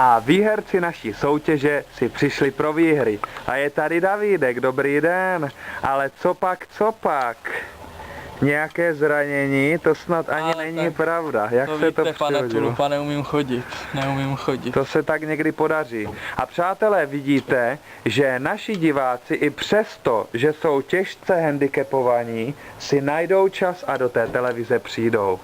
A výherci naší soutěže si přišli pro výhry. A je tady Davídek, dobrý den. Ale co pak? Nějaké zranění? To snad ani není pravda. Jak to se víte, to pane přihodilo? Tulupa, neumím chodit. To se tak někdy podaří. A přátelé, vidíte, že naši diváci i přesto, že jsou těžce handicapovaní, si najdou čas a do té televize přijdou.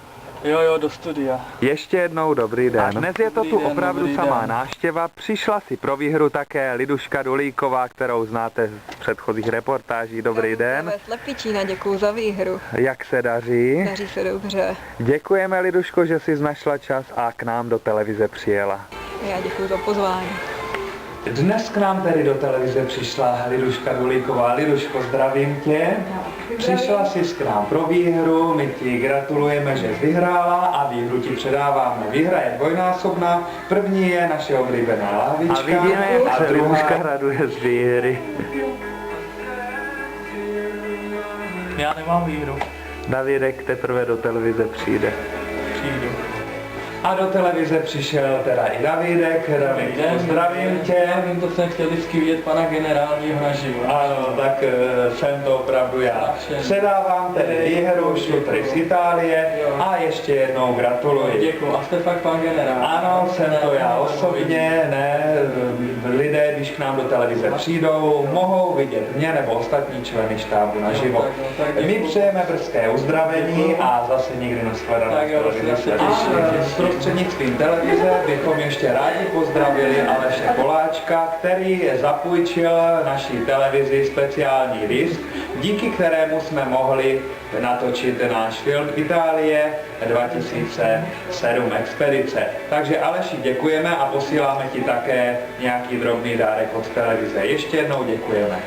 Jo, do studia. Ještě jednou dobrý den. A dnes je to tu opravdu samá návštěva. Přišla si pro výhru také Liduška Dulíková, kterou znáte z předchozích reportáží. Dobrý den. Slepičína, děkuju za výhru. Jak se daří? Daří se dobře. Děkujeme, Liduško, že jsi našla čas a k nám do televize přijela. Já děkuju za pozvání. Dnes k nám tedy do televize přišla Liduška Dulíková. Liduško, zdravím tě. Přišla jsi k nám pro výhru, my ti gratulujeme, že jsi vyhrála a výhru ti předáváme. Výhra je dvojnásobná, první je naše oblíbená lávička. A vidíme, jak se Liduška raduje z výhry. Já nemám výhru. Davidek teprve do televize přijde. Přijdu. A do televize přišel teda i Davidek. David, zdravím tě. To jsem chtěl vždycky vidět pana generálního naživo. Ano, tak jsem to opravdu já. Předávám tedy výhru šutry z Itálie a ještě jednou gratuluji. Děkuji. A jste fakt pan generál? Ano, jsem to já osobně, ne, lidé, když k nám do televize přijdou, mohou vidět mě nebo ostatní členy štábu naživo. My přejeme brzké uzdravení a zase nikdy nashledanou televizi. Prostřednictvím televize bychom ještě rádi pozdravili Aleše Koláčka, který zapůjčil naší televizi speciální disk, díky kterému jsme mohli natočit náš film Itálie 2007 Expedice. Takže Aleši děkujeme a posíláme ti také nějaký drobný dárek od televize. Ještě jednou děkujeme.